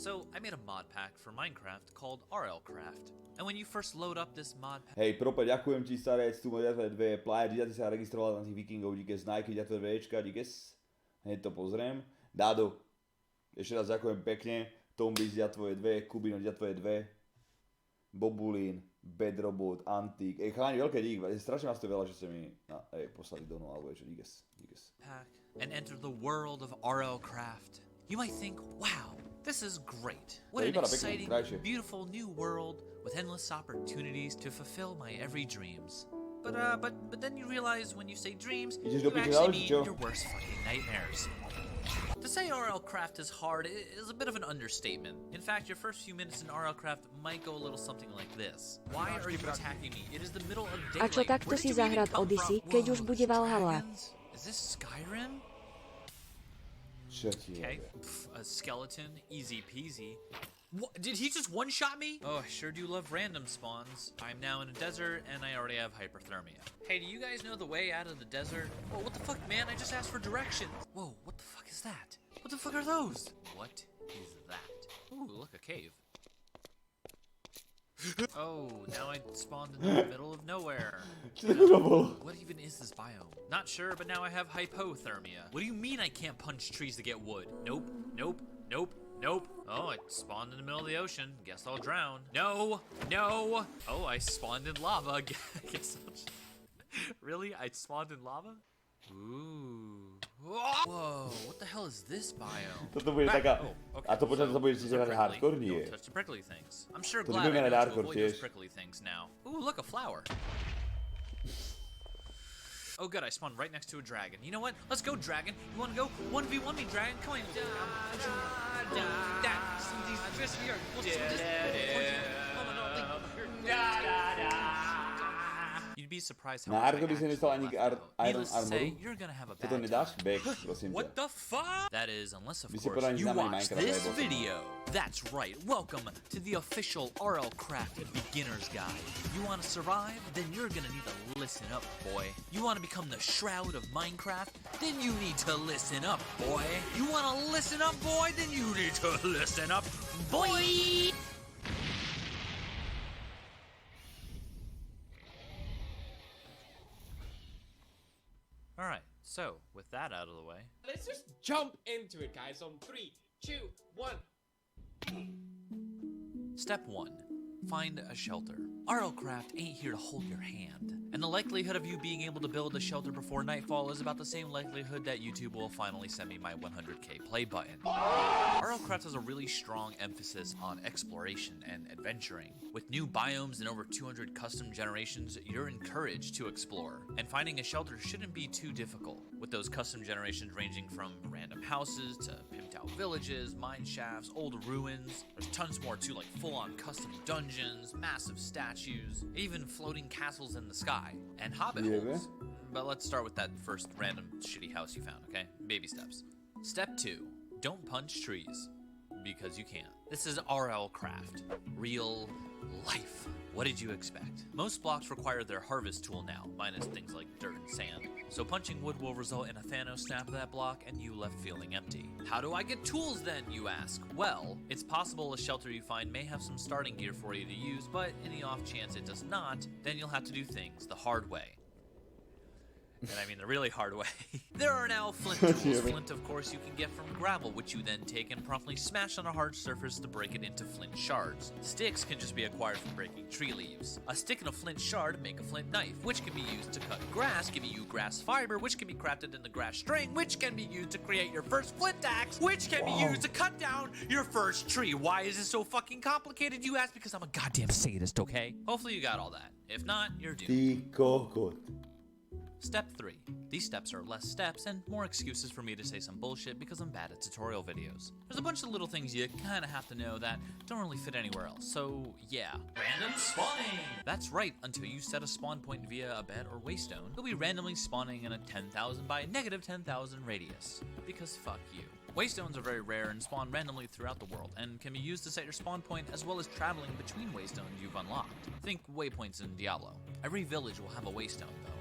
So I made a mod pack for Minecraft called RLCraft. And when you first load up this mod pack... Hej, Prope, ďakujem ti, starec, tu môj dve player, ty sa registroval na tých vikingov, díkes, Nike, ďatve dvečka, díkes. Hneď to pozriem. Dado, ešte raz ďakujem pekne. Tombis, ďatvoje dve, Kubino, ďatvoje dve. Bobulín, Bedrobot, Antík. Chalani, veľké dík, strašne vás to veľa, že ste mi poslali dono, alebo ešte, díkes. And enter the world of RLCraft. You might think, wow, this is great. What an exciting, beautiful new world with endless opportunities to fulfill my every dreams. But then you realize when you say dreams, you actually mean your worst fucking nightmares. To say RLCraft is hard is a bit of an understatement. In fact, your first few minutes in RLCraft might go a little something like this. Why are you attacking me? It is the middle of daylight. A čo takto si zahrať Odyssey, keď už bude Valhalla? Is this Skyrim? Okay, a skeleton, easy peasy. What? Did he just one-shot me? Oh, I sure do love random spawns. I'm now in a desert, and I already have hyperthermia. Hey, do you guys know the way out of the desert? Whoa, what the fuck, man? I just asked for directions. Whoa, what the fuck is that? What the fuck are those? What is that? Ooh, look, a cave. Oh, now I spawned in the middle of nowhere. What even is this biome? Not sure, but now I have hypothermia. What do you mean I can't punch trees to get wood? Nope, nope, nope. Nope. Oh, I spawned in the middle of the ocean. Guess I'll drown. No! No! Oh, I spawned in lava. Guess I'll just... Really? I spawned in lava? Ooh. Whoa, what the hell is this biome? Toto bude taká... A to počas sa bude si hrať hardcore, nie? Touch the prickly things. I'm sure glad I know to avoid those prickly things now. Ooh, look, a flower. Oh good, I spawned right next to a dragon. You know what? Let's go, dragon. You wanna go 1v1 me, dragon? Come on. You'd be surprised how much I actually left out. Needless to say, you're gonna have a bad time. What the fuck? That is, unless of course you watch this video. That's right, welcome to the official RLCraft Beginner's Guide. You wanna survive? Then you're gonna need to listen up, boy. You wanna become the Shroud of Minecraft? Then you need to listen up, boy. You wanna listen up, boy? Then you need to listen up, boy! Alright, so, with that out of the way... Let's just jump into it, guys, on 3, 2, 1... Step 1. Find a shelter. RLCraft ain't here to hold your hand. And the likelihood of you being able to build a shelter before nightfall is about the same likelihood that YouTube will finally send me my 100k play button. RLCraft has a really strong emphasis on exploration and adventuring. With new biomes and over 200 custom generations, you're encouraged to explore. And finding a shelter shouldn't be too difficult, with those custom generations ranging from random houses to pimped out villages, mine shafts, old ruins. There's tons more too, like full-on custom dungeons, massive statues, even floating castles in the sky, and hobbit holes. But let's start with that first random shitty house you found, okay? Baby steps. Step 2. Don't punch trees. Because you can't. This is RLCraft. Real life. What did you expect? Most blocks require their harvest tool now, minus things like dirt and sand. So punching wood will result in a Thanos snap of that block and you left feeling empty. How do I get tools then, you ask? Well, it's possible a shelter you find may have some starting gear for you to use, but in the off chance it does not, then you'll have to do things the hard way. And I mean the really hard way. There are now flint tools. Flint, of course, you can get from gravel, which you then take and promptly smash on a hard surface to break it into flint shards. Sticks can just be acquired from breaking tree leaves. A stick and a flint shard make a flint knife, which can be used to cut grass, giving you grass fiber, which can be crafted into grass string, which can be used to create your first flint axe, which can be used to cut down your first tree. Why is this so fucking complicated, you ask? Because I'm a goddamn sadist, okay? Hopefully you got all that. If not, you're doomed. Step 3. These steps are less steps and more excuses for me to say some bullshit because I'm bad at tutorial videos. There's a bunch of little things you kinda have to know that don't really fit anywhere else, so yeah. Random spawning! That's right, until you set a spawn point via a bed or waystone, you'll be randomly spawning in a 10,000 by negative 10,000 radius. Because fuck you. Waystones are very rare and spawn randomly throughout the world, and can be used to set your spawn point as well as traveling between waystones you've unlocked. Think waypoints in Diablo. Every village will have a waystone, though.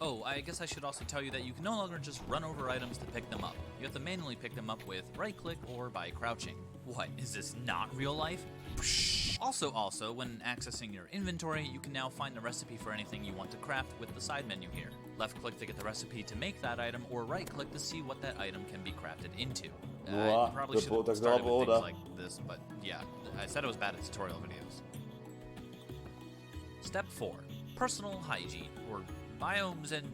Oh, I guess I should also tell you that you can no longer just run over items to pick them up. You have to manually pick them up with right-click or by crouching. What, is this not real life? Also, when accessing your inventory, you can now find the recipe for anything you want to craft with the side menu here. Left click to get the recipe to make that item, or right click to see what that item can be crafted into. I probably should have started with things like this, but yeah, I said it was bad at tutorial videos. Step 4. Personal hygiene, or biomes and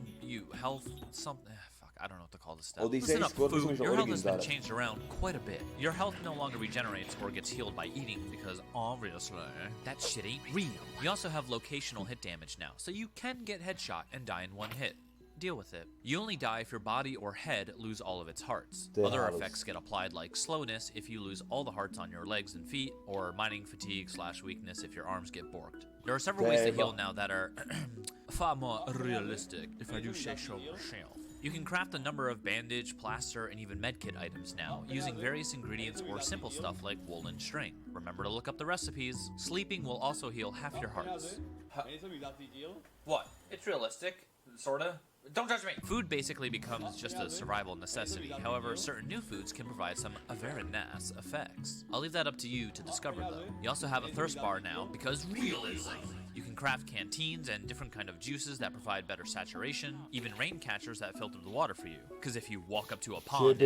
health, something. Fuck, I don't know what to call this stuff. Listen up, food. Your health has been changed around quite a bit. Your health no longer regenerates or gets healed by eating because obviously that shit ain't real. You also have locational hit damage now, so you can get headshot and die in one hit. Deal with it. You only die if your body or head lose all of its hearts. Other effects get applied like slowness if you lose all the hearts on your legs and feet, or mining fatigue / weakness if your arms get borked. There are several ways to heal now that are far more realistic, if I do say so myself. You can craft a number of bandage, plaster, and even medkit items now, using various ingredients or simple stuff like wool and string. Remember to look up the recipes. Sleeping will also heal half your hearts. What? It's realistic. Sorta. Don't judge me! Food basically becomes just a survival necessity. However, certain new foods can provide some very nice effects. I'll leave that up to you to discover though. You also have a thirst bar now, because realism! You can craft canteens and different kind of juices that provide better saturation, even rain catchers that filter the water for you. Because if you walk up to a pond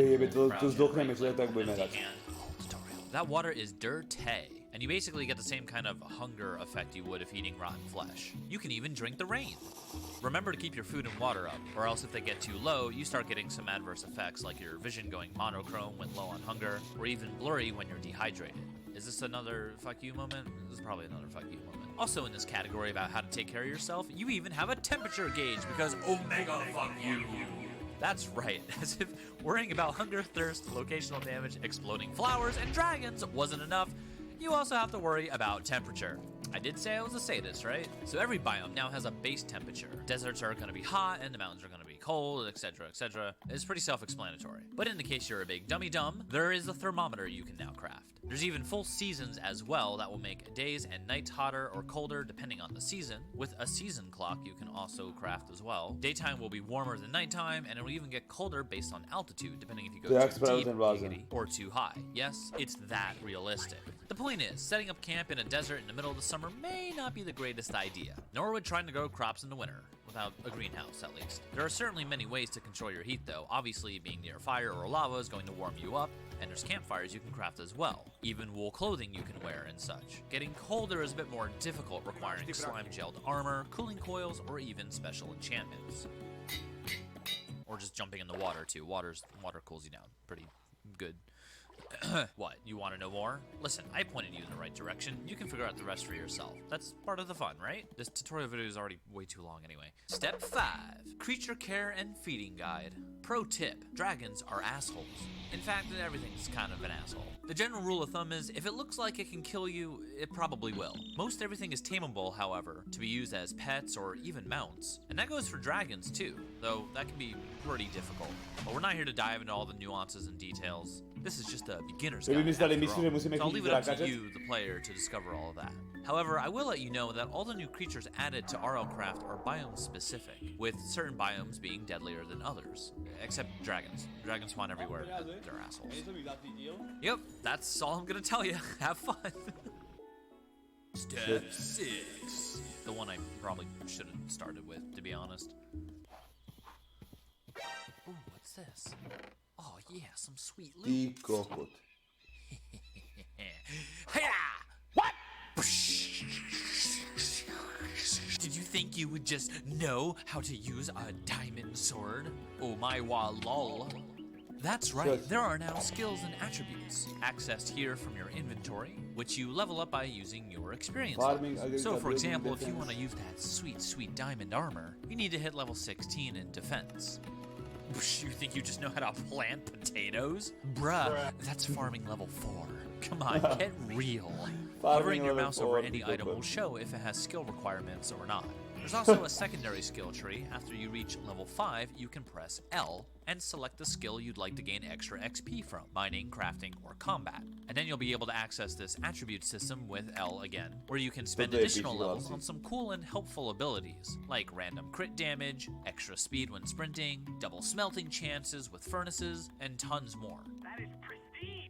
that water is dirty, and you basically get the same kind of hunger effect you would if eating rotten flesh. You can even drink the rain. Remember to keep your food and water up, or else if they get too low, you start getting some adverse effects like your vision going monochrome when low on hunger, or even blurry when you're dehydrated. Is this another fuck you moment? This is probably another fuck you moment. Also in this category about how to take care of yourself, you even have a temperature gauge because Omega fuck you. That's right, as if worrying about hunger, thirst, locational damage, exploding flowers, and dragons wasn't enough, you also have to worry about temperature. I did say I was a sadist, right? So every biome now has a base temperature. Deserts are gonna be hot, and the mountains are gonna be cold, etc., etc. It's pretty self-explanatory. But in the case you're a big dummy-dumb, there is a thermometer you can now craft. There's even full seasons as well that will make days and nights hotter or colder depending on the season. With a season clock you can also craft as well. Daytime will be warmer than nighttime, and it will even get colder based on altitude depending if you go too deep or too high. Yes, it's that realistic. The point is, setting up camp in a desert in the middle of the summer may not be the greatest idea, nor would trying to grow crops in the winter, without a greenhouse at least. There are certainly many ways to control your heat though. Obviously being near fire or lava is going to warm you up, and there's campfires you can craft as well. Even wool clothing you can wear and such. Getting colder is a bit more difficult, requiring slime gelled armor, cooling coils, or even special enchantments. Or just jumping in the water too. Water cools you down pretty good. What, you want to know more? Listen, I pointed you in the right direction. You can figure out the rest for yourself. That's part of the fun, right? This tutorial video is already way too long anyway. Step 5. Creature Care and Feeding Guide. Pro tip, dragons are assholes. In fact, everything's kind of an asshole. The general rule of thumb is, if it looks like it can kill you, it probably will. Most everything is tameable, however, to be used as pets or even mounts. And that goes for dragons too, though that can be pretty difficult. But we're not here to dive into all the nuances and details. This is just a beginner's guide after all, so I'll leave it up to you, the player, to discover all of that. However, I will let you know that all the new creatures added to RLCraft are biome specific, with certain biomes being deadlier than others. Except dragons. Dragons spawn everywhere. They're assholes. Yep, that's all I'm gonna tell you. Have fun. Step 6. The one I probably should have started with, to be honest. Ooh, what's this? Oh yeah, some sweet loot. Hiya! What? Did you think you would just know how to use a diamond sword? Oh my wa lol. That's right, there are now skills and attributes accessed here from your inventory, which you level up by using your experience levels. So for example, if you want to use that sweet diamond armor, you need to hit level 16 in defense. You think you just know how to plant potatoes? Bruh, that's farming level 4. Come on, get real. Hovering your mouse over any item will show if it has skill requirements or not. There's also a secondary skill tree. After you reach level 5, you can press L and select the skill you'd like to gain extra XP from, mining, crafting, or combat. And then you'll be able to access this attribute system with L again, where you can spend additional levels on some cool and helpful abilities, like random crit damage, extra speed when sprinting, double smelting chances with furnaces, and tons more. That is pristine.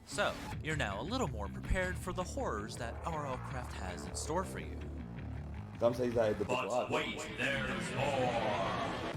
So, you're now a little more prepared for the horrors that RLCraft has in store for you. Tam sa ísť aj do But pekla. wait, there's more!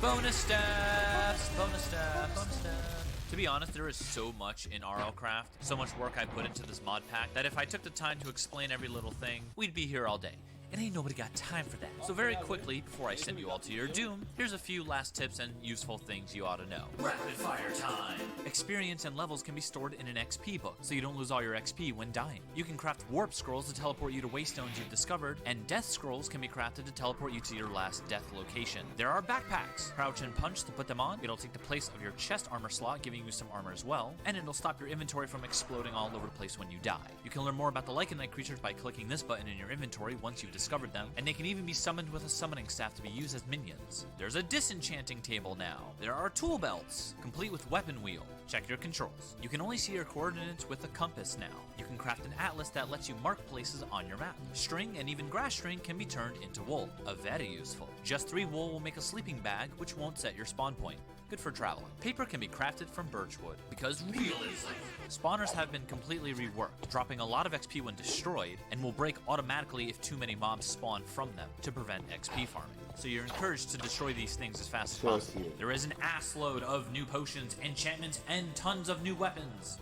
Bonus steps! Bonus steps! Bonus steps! To be honest, there is so much in RLCraft, so much work I put into this mod pack, that if I took the time to explain every little thing, we'd be here all day. And ain't nobody got time for that. So very quickly, before I send you all to your doom, here's a few last tips and useful things you ought to know. Rapid fire time! Experience and levels can be stored in an XP book, so you don't lose all your XP when dying. You can craft warp scrolls to teleport you to waystones you've discovered, and death scrolls can be crafted to teleport you to your last death location. There are backpacks. Crouch and punch to put them on. It'll take the place of your chest armor slot, giving you some armor as well, and it'll stop your inventory from exploding all over the place when you die. You can learn more about the Lycanite creatures by clicking this button in your inventory once you've discovered them, and they can even be summoned with a summoning staff to be used as minions. There's a disenchanting table now. There are tool belts, complete with weapon wheel. Check your controls. You can only see your coordinates with a compass now. You can craft an atlas that lets you mark places on your map. String and even grass string can be turned into wool. Very useful. Just 3 wool will make a sleeping bag, which won't set your spawn point. Good for traveling. Paper can be crafted from birch wood, because realism. Spawners have been completely reworked, dropping a lot of XP when destroyed, and will break automatically if too many mobs spawn from them to prevent XP farming. So you're encouraged to destroy these things as fast as possible. There is an assload of new potions, enchantments, and tons of new weapons.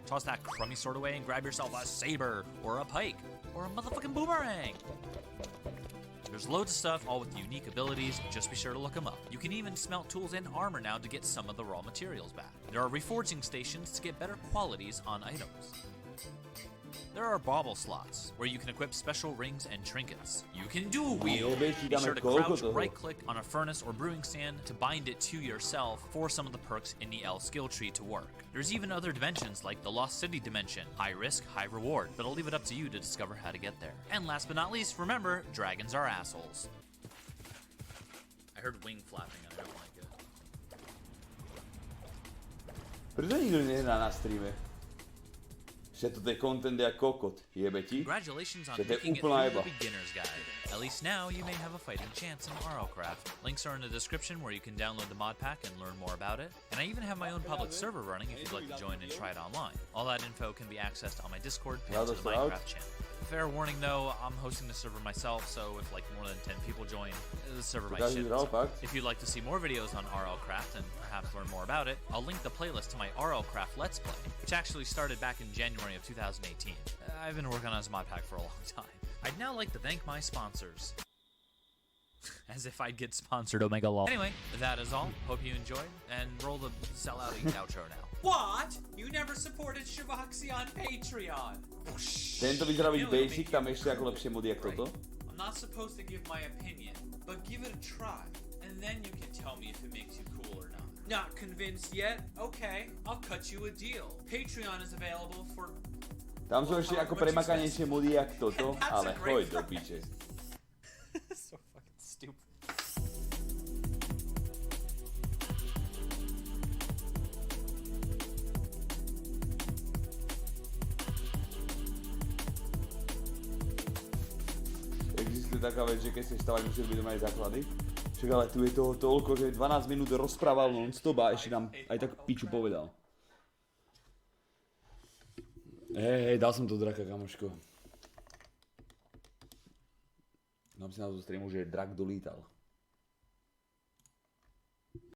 Toss that crummy sword away and grab yourself a saber, or a pike, or a motherfucking boomerang. There's loads of stuff, all with unique abilities, just be sure to look them up. You can even smelt tools and armor now to get some of the raw materials back. There are reforging stations to get better qualities on items. There are bauble slots, where you can equip special rings and trinkets. You can dual wield. Be sure to crouch, right-click on a furnace or brewing stand to bind it to yourself for some of the perks in the L skill tree to work. There's even other dimensions like the Lost City dimension. High risk, high reward, but I'll leave it up to you to discover how to get there. And last but not least, remember, dragons are assholes. I heard wing flapping and I don't like it. Prečo nikto nehrá na streame? Že toto je content jak kokot, jebe ti? Congratulations on Že to je making it úplná through jeba. the beginner's guide. At least now you may have a fighting chance in RLCraft. Links are in the description where you can download the mod pack and learn more about it. And I even have my own public server running if you'd like to join and try it online. All that info can be accessed on my Discord pinned to the Minecraft channel. Fair warning though, I'm hosting the server myself, so if like more than 10 people join, the server might shit. If you'd like to see more videos on RLCraft and perhaps learn more about it, I'll link the playlist to my RLCraft Let's Play, which actually started back in January of 2018. I've been working on this mod pack for a long time. I'd now like to thank my sponsors. As if I'd get sponsored, Omega Lol. Anyway, that is all. Hope you enjoyed, and roll the sellout outro now. What? You never supported Shivaxi on Patreon? Tento vyzerá byť basic, tam ešte ako lepšie mody ako toto. I'm not supposed to give my opinion, but give it a try, and then you can tell me if it makes you cool or not. Not convinced yet? Okay, I'll cut you a deal. Patreon is available for... Tam sú ešte ako premakanejšie mody jak toto, ale choď do piče. So fucking stupid. Existuje taká vec, že keď si stavať, musíš byť doma aj základy. Však ale tu je toho toľko, že 12 minút rozprával non-stop a ešte nám aj tak piču povedal. Hej, dal som to draka, kamoško. Dám si na tú streamu, že drak dolítal.